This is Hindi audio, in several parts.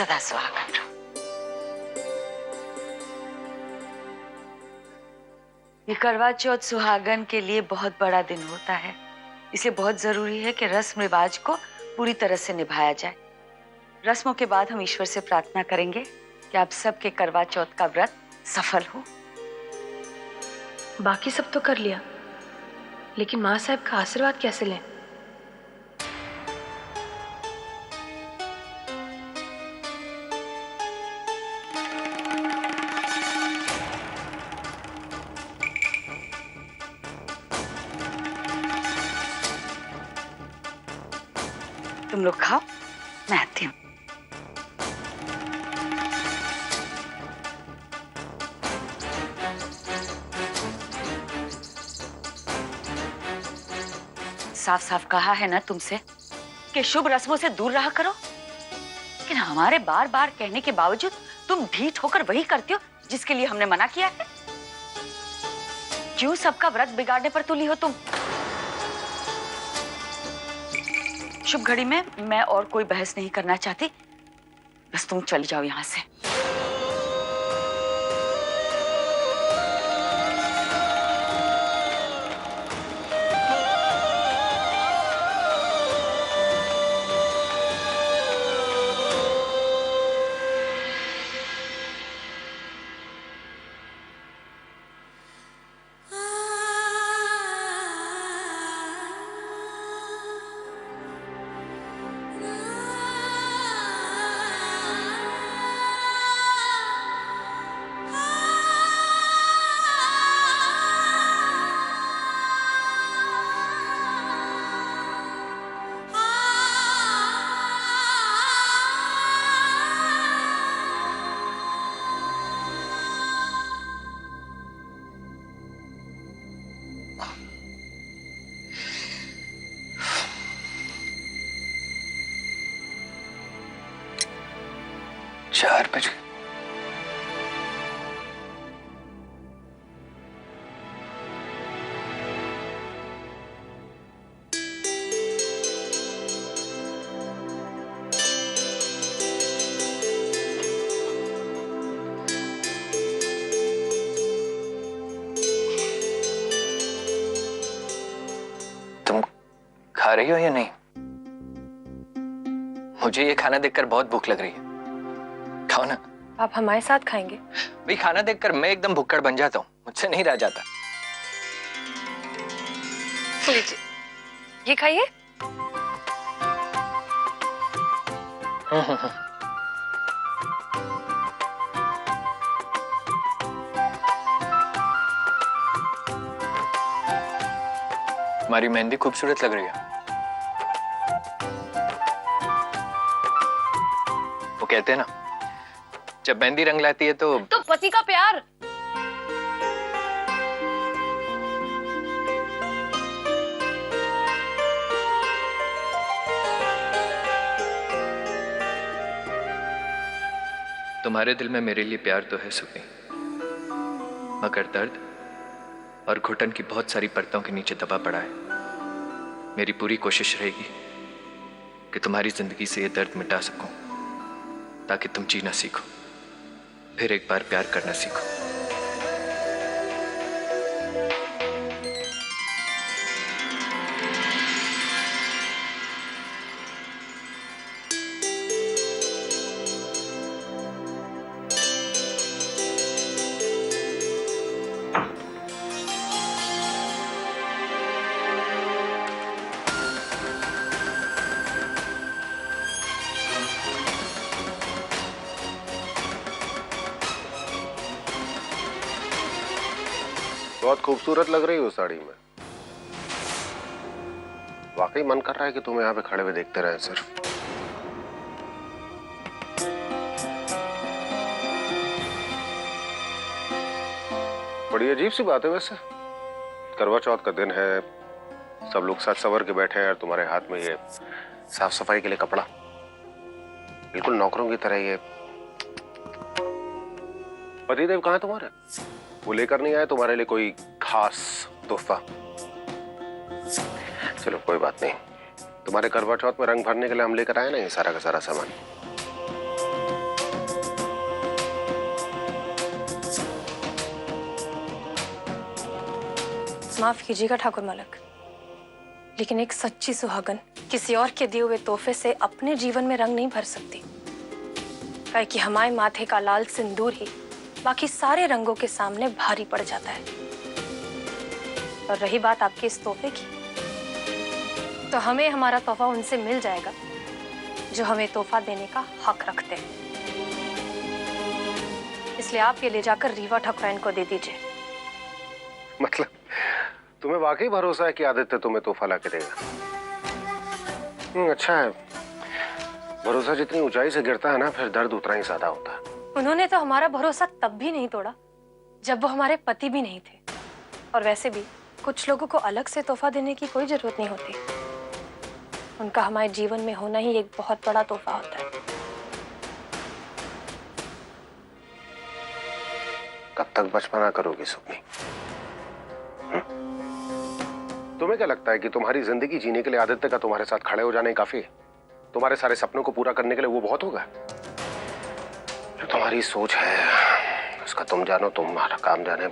सदा सुहागन रहो। ये करवा चौथ सुहागन के लिए बहुत बड़ा दिन होता है, इसलिए बहुत जरूरी है कि रस्म रिवाज को पूरी तरह से निभाया जाए। रस्मों के बाद हम ईश्वर से प्रार्थना करेंगे कि आप सबके करवा चौथ का व्रत सफल हो। बाकी सब तो कर लिया, लेकिन माँ साहब का आशीर्वाद कैसे लें? तुम लोग खाओ, मैं आती हूँ। साफ साफ कहा है ना तुमसे कि शुभ रस्मों से दूर रहा करो, लेकिन हमारे बार बार कहने के बावजूद तुम ढीठ होकर वही करती हो जिसके लिए हमने मना किया है। क्यों सबका व्रत बिगाड़ने पर तुली हो तुम? शुभ घड़ी में मैं और कोई बहस नहीं करना चाहती, बस तुम चली जाओ यहां से। चार बज गए। तुम खा रही हो या नहीं? मुझे ये खाना देखकर बहुत भूख लग रही है। खाओ ना। आप हमारे साथ खाएंगे? भाई खाना देखकर मैं एकदम भुक्कड़ बन जाता हूँ, मुझसे नहीं रह जाता। लीजिए, ये खाइए। तुम्हारी मेहंदी खूबसूरत लग रही है। वो कहते हैं ना, जब मेहंदी रंग लाती है तो पति का प्यार। तुम्हारे दिल में मेरे लिए प्यार तो है सुखी, मगर दर्द और घुटन की बहुत सारी परतों के नीचे दबा पड़ा है। मेरी पूरी कोशिश रहेगी कि तुम्हारी जिंदगी से ये दर्द मिटा सकूं, ताकि तुम जीना सीखो, फिर एक बार प्यार करना सीखो। बहुत खूबसूरत लग रही हो साड़ी में। वाकई मन कर रहा है कि तुम यहाँ पे खड़े हुए देखते रहे सिर्फ। बड़ी अजीब सी बात है वैसे। करवा चौथ का दिन है, सब लोग सज संवर के बैठे हैं और तुम्हारे हाथ में ये साफ सफाई के लिए कपड़ा, बिल्कुल नौकरों की तरह। ये पतिदेव कहाँ है तुम्हारे? वो लेकर नहीं आए तुम्हारे लिए कोई खास तोहफा? चलो कोई बात नहीं, तुम्हारे करवा चौथ में रंग भरने के लिए हम लेकर आए ना ये सारा का सारा सामान। माफ कीजिएगा ठाकुर मालक, लेकिन एक सच्ची सुहागन किसी और के दिए हुए तोहफे से अपने जीवन में रंग नहीं भर सकती। काहे कि हमारे माथे का लाल सिंदूर ही बाकी सारे रंगों के सामने भारी पड़ जाता है। और रही बात आपके इस तोहफे की, तो हमें हमारा तोहफा उनसे मिल जाएगा जो हमें तोहफा देने का हक रखते हैं। इसलिए आप ये ले जाकर रीवा ठाकुराइन को दे दीजिए। मतलब तुम्हें वाकई भरोसा है कि आदित्य तुम्हें तोहफा ला के देगा? अच्छा है, भरोसा जितनी ऊंचाई से गिरता है ना, फिर दर्द उतना ही ज्यादा होता है। उन्होंने तो हमारा भरोसा तब भी नहीं तोड़ा जब वो हमारे पति भी नहीं थे। और वैसे भी कुछ लोगों को अलग से तोहफा देने की कोई जरूरत नहीं होती। उनका हमारे जीवन में होना ही एक बहुत बड़ा तोहफा होता है। कब तक बचपना करोगी सुपनी? तुम्हें क्या लगता है कि तुम्हारी जिंदगी जीने के लिए आदित्य का तुम्हारे साथ खड़े हो जाने काफी है? तुम्हारे सारे सपनों को पूरा करने के लिए वो बहुत होगा? जो तुम्हारी सोच है उसका तुम जानो, तुम्हारा काम जाने।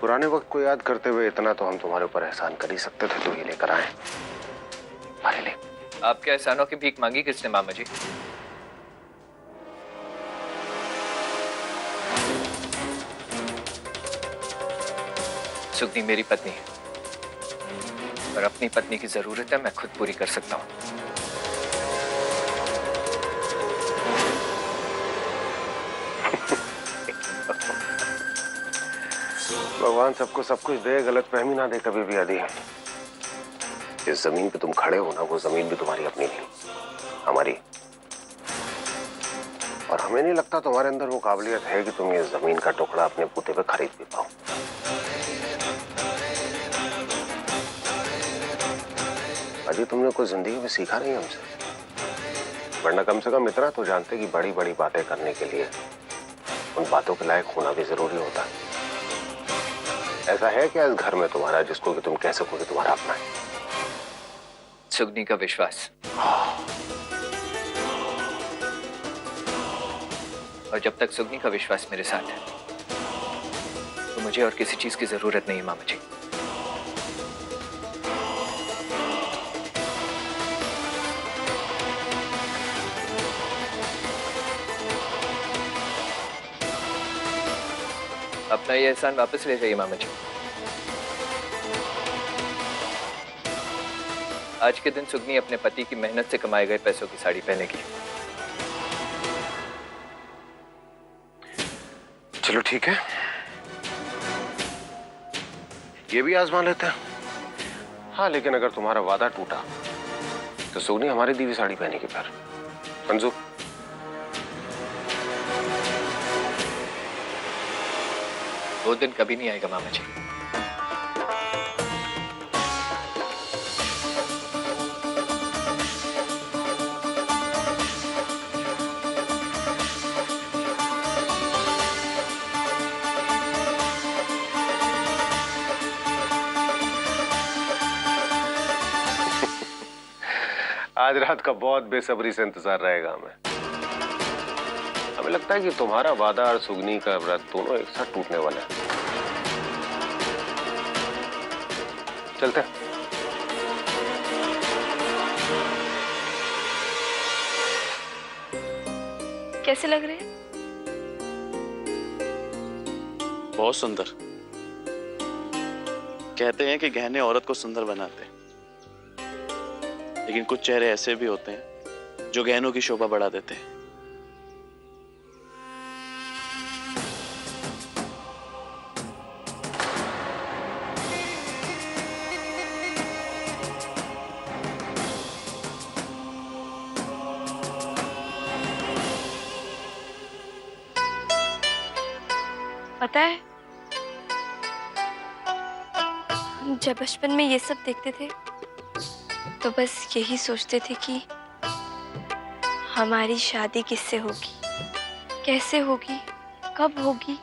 पुराने वक्त को याद करते हुए इतना तो हम तुम्हारे ऊपर एहसान कर ही सकते थे, तो ये लेकर आए हमारे लिए। आपके एहसानों की भीख मांगी किसने मामा जी? सुगनी मेरी पत्नी है और अपनी पत्नी की जरूरत है मैं खुद पूरी कर सकता हूं। भगवान सबको सब कुछ दे, गलत फहमी ना दे कभी भी। आदि जिस जमीन पे तुम खड़े हो ना, वो जमीन भी तुम्हारी अपनी नहीं, हमारी। और हमें नहीं लगता तुम्हारे अंदर वो काबिलियत है कि तुम ये जमीन का टुकड़ा अपने बूते पे खरीद भी पाओ। अजी तुमने कुछ जिंदगी में सीखा नहीं हमसे, वरना कम से कम इतना तो जानते कि बड़ी बड़ी बातें करने के लिए उन बातों के लायक होना भी जरूरी होता है। ऐसा है क्या इस घर में तुम्हारा जिसको कि तुम कह सको कि तुम्हारा अपना है? सुगनी का विश्वास। और जब तक सुगनी का विश्वास मेरे साथ है तो मुझे और किसी चीज की जरूरत नहीं है मामा जी। अपना ये एहसान वापस ले जाइए मामा जी। आज के दिन सुगनी अपने पति की मेहनत से कमाए गए पैसों की साड़ी पहनेगी। चलो ठीक है, ये भी आजमा लेते हैं। हाँ, लेकिन अगर तुम्हारा वादा टूटा तो सुगनी हमारी दी हुई साड़ी पहनेगी फिर। मंजूर? वो दिन कभी नहीं आएगा मामा जी। आज रात का बहुत बेसब्री से इंतजार रहेगा हमें। हमें लगता है कि तुम्हारा वादा और सुगनी का व्रत दोनों एक साथ टूटने वाला है। चलते हैं। कैसे लग रहे हैं? बहुत सुंदर। कहते हैं कि गहने औरत को सुंदर बनाते हैं, लेकिन कुछ चेहरे ऐसे भी होते हैं जो गहनों की शोभा बढ़ा देते हैं। पता है, हम जब बचपन में ये सब देखते थे तो बस यही सोचते थे कि हमारी शादी किससे होगी, कैसे होगी, कब होगी।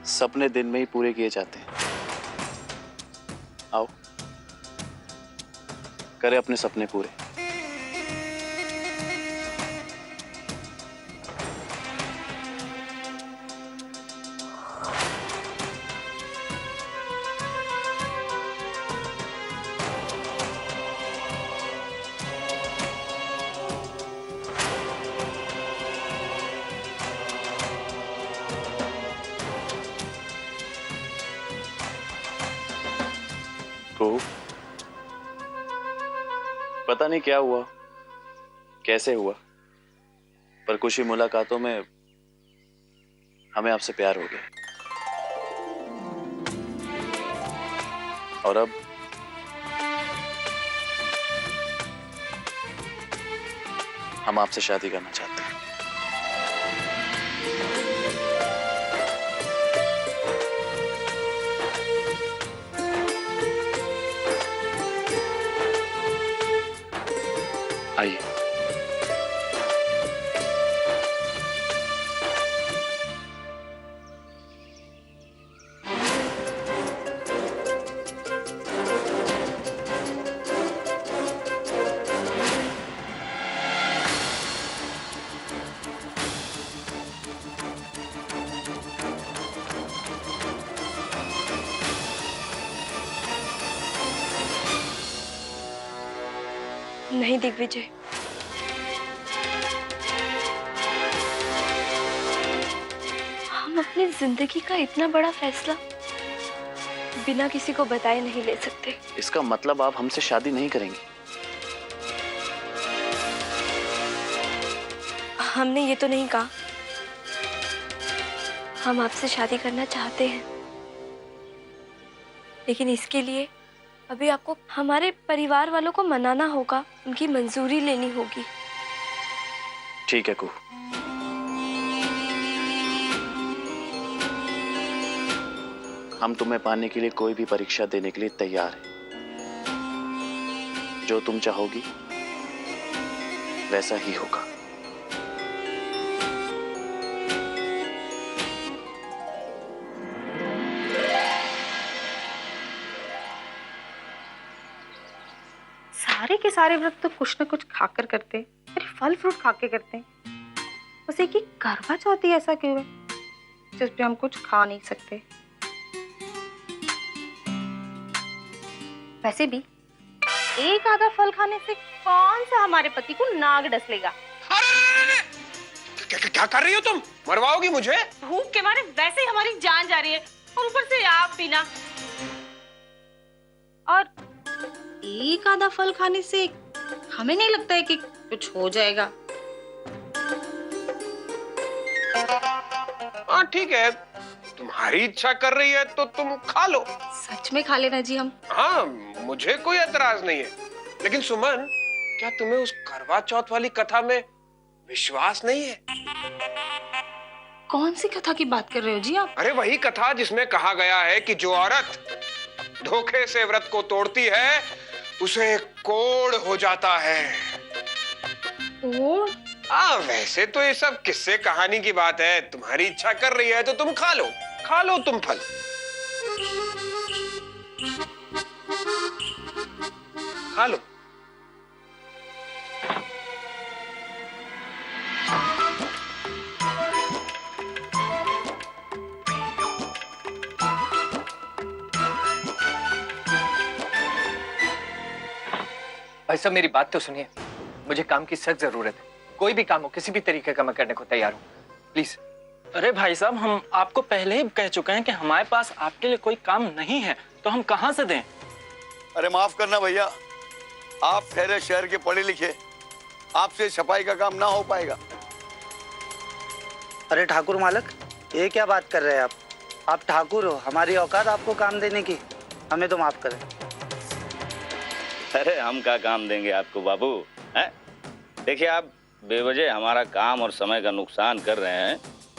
सपने दिन में ही पूरे किए जाते हैं। आओ करें अपने सपने पूरे। पता नहीं क्या हुआ, कैसे हुआ, पर कुछ ही मुलाकातों में हमें आपसे प्यार हो गया। और अब हम आपसे शादी करना चाहते हैं। आइए। नहीं दिग्विजय, हम अपनी जिंदगी का इतना बड़ा फैसला बिना किसी को बताए नहीं ले सकते। इसका मतलब आप हमसे शादी नहीं करेंगी? हमने ये तो नहीं कहा। हम आपसे शादी करना चाहते हैं, लेकिन इसके लिए अभी आपको हमारे परिवार वालों को मनाना होगा, उनकी मंजूरी लेनी होगी। ठीक है कू। हम तुम्हें पाने के लिए कोई भी परीक्षा देने के लिए तैयार हैं। जो तुम चाहोगी वैसा ही होगा। सारे के सारे व्रत तो कुछ न कुछ खाकर करते हैं, फिर फल फ्रूट खा के करते हैं। बस एक ही करवा चौथ ही ऐसा क्यों है जिस पे हम कुछ खा नहीं सकते? वैसे भी एक आधा फल खाने से कौन सा हमारे पति को नाग डस लेगा? क्या कर रही हो तुम? मरवाओगी मुझे? भूख के मारे वैसे ही हमारी जान जा रही है, और ऊपर से आप भी ना। और एक आधा फल खाने से हमें नहीं लगता है कि कुछ हो जाएगा। हाँ ठीक है, तुम्हारी इच्छा कर रही है तो तुम खा लो। सच में खा लेना जी हम। हाँ, मुझे कोई एतराज नहीं है, लेकिन सुमन, क्या तुम्हें उस करवा चौथ वाली कथा में विश्वास नहीं है? कौन सी कथा की बात कर रहे हो जी आप? अरे वही कथा जिसमें कहा गया है कि जो औरत धोखे से व्रत को तोड़ती है उसे कोढ़ हो जाता है। कोढ़? वैसे तो ये सब किस्से कहानी की बात है। तुम्हारी इच्छा कर रही है तो तुम खा लो तुम फल। खा लो। भाई साहब मेरी बात तो सुनिए, मुझे काम की सख्त जरूरत है। कोई भी काम हो, किसी भी तरीके का मैं करने को तैयार हूँ, प्लीज। अरे भाई साहब, हम आपको पहले ही कह चुके हैं कि हमारे पास आपके लिए कोई काम नहीं है, तो हम कहाँ से दें? अरे माफ करना भैया, आप ठहरे शहर के पढ़े लिखे, आपसे सफाई का काम ना हो पाएगा। अरे ठाकुर मालक, ये क्या बात कर रहे हैं आप ठाकुर हो, हमारी औकात आपको काम देने की। हमें तो माफ करें। अरे हम क्या काम देंगे आपको बाबू, हैं? देखिए, आप बेवजह हमारा काम और समय का नुकसान कर रहे हैं।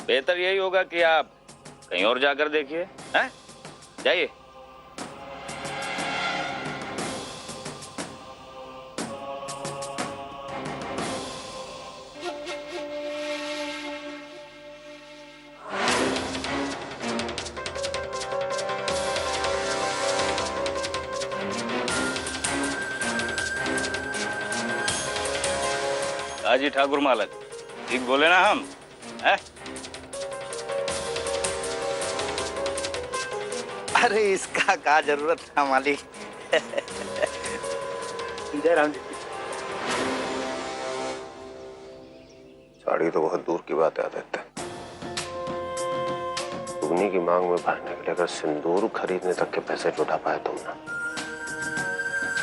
बेहतर यही होगा कि आप कहीं और जाकर देखिए, हैं? जाइए। जी ठाकुर मालक, ठीक बोले ना हम, हैं? अरे इसका क्या जरूरत था मालिक। जय राम जी। साड़ी तो बहुत दूर की बात है आदित्य। दुगनी की मांग में भरने के लिए अगर सिंदूर खरीदने तक के पैसे जुटा पाए तुम ना,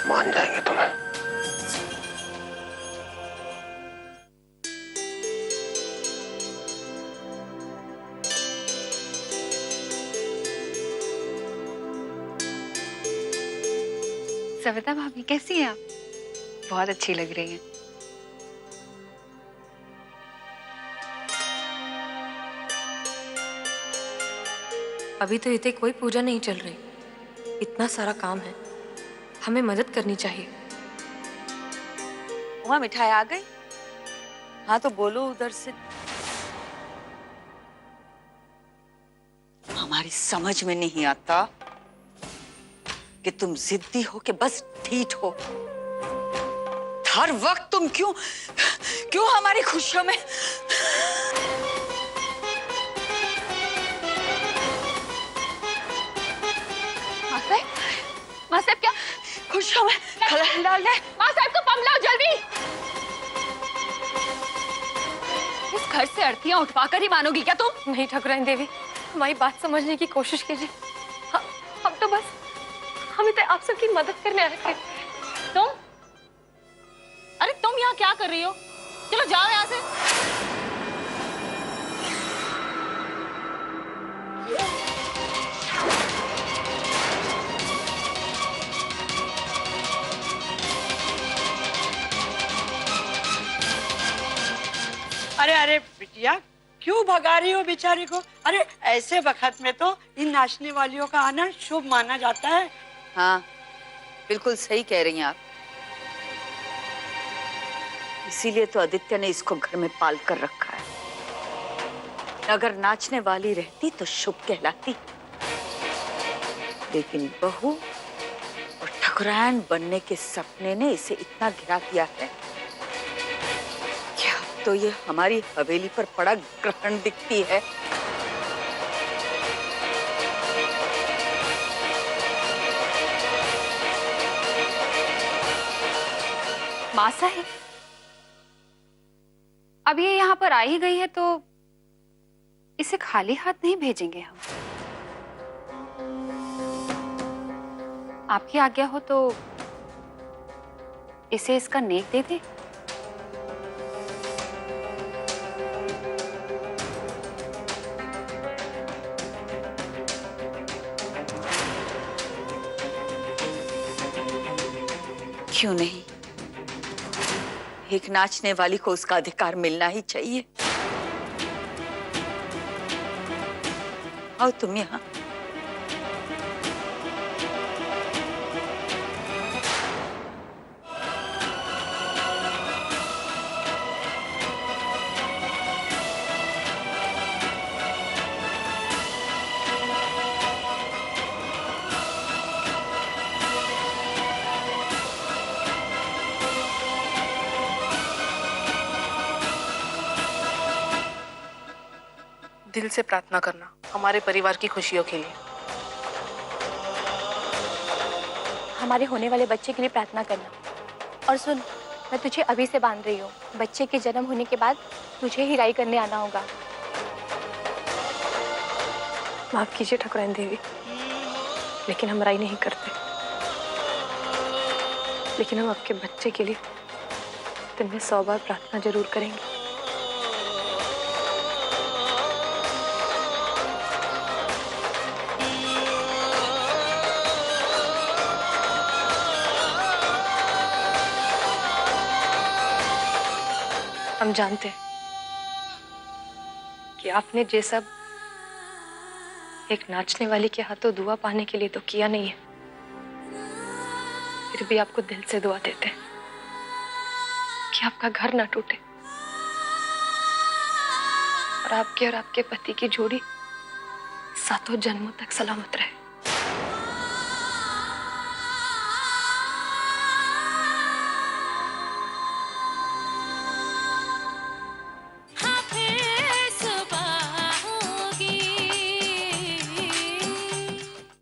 मान जाएंगे तुम्हें। सविता भाभी कैसी हैं आप? बहुत अच्छी लग रही हैं। अभी तो इतने कोई पूजा नहीं चल रही, इतना सारा काम है, हमें मदद करनी चाहिए। वहाँ मिठाई आ गई? हाँ तो बोलो उधर से। हमारी समझ में नहीं आता कि तुम जिद्दी हो कि बस ढीठ हो। हर वक्त तुम क्यों हमारी खुशियों में माँ साहब क्या खुशियों में खलल डाल रहे? माँ साहब को पम लाओ जल्दी। इस घर से अर्थियां उठवा कर ही मानोगी क्या तुम? नहीं ठाकुराइन देवी, हमारी बात समझने की कोशिश कीजिए। हम तो बस हम तो आप सबकी मदद करने आए थे। तुम? अरे तुम यहाँ क्या कर रही हो? चलो जाओ यहाँ से। अरे अरे बिटिया, क्यों भगा रही हो बेचारी को? अरे ऐसे वक्त में तो इन नाचने वालियों का आना शुभ माना जाता है। हाँ बिल्कुल सही कह रही हैं आप। इसीलिए तो आदित्य ने इसको घर में पाल कर रखा है। अगर नाचने वाली रहती तो शुभ कहलाती, लेकिन बहू और ठकुराइन बनने के सपने ने इसे इतना गिरा दिया है कि अब तो ये हमारी हवेली पर पड़ा ग्रहण दिखती है। माँ साहब, अब ये यहाँ पर आई गई है तो इसे खाली हाथ नहीं भेजेंगे हम। आपकी आज्ञा हो तो इसे इसका नेक दे दे। क्यों नहीं? एक नाचने वाली को उसका अधिकार मिलना ही चाहिए। आओ तुम यहाँ। दिल से प्रार्थना करना हमारे परिवार की खुशियों के लिए। हमारे होने वाले बच्चे के लिए प्रार्थना करना। और सुन, मैं तुझे अभी से बांध रही हूँ, बच्चे के जन्म होने के बाद तुझे ही राई करने आना होगा। माफ कीजिए ठाकुराइन देवी, लेकिन हम राई नहीं करते, लेकिन हम आपके बच्चे के लिए दिन में 100 बार प्रार्थना जरूर करेंगे। हम जानते हैं कि आपने ये सब एक नाचने वाली के हाथों दुआ पाने के लिए तो किया नहीं है, फिर भी आपको दिल से दुआ देते हैं कि आपका घर ना टूटे और आपके पति की जोड़ी 7 जन्मों तक सलामत रहे।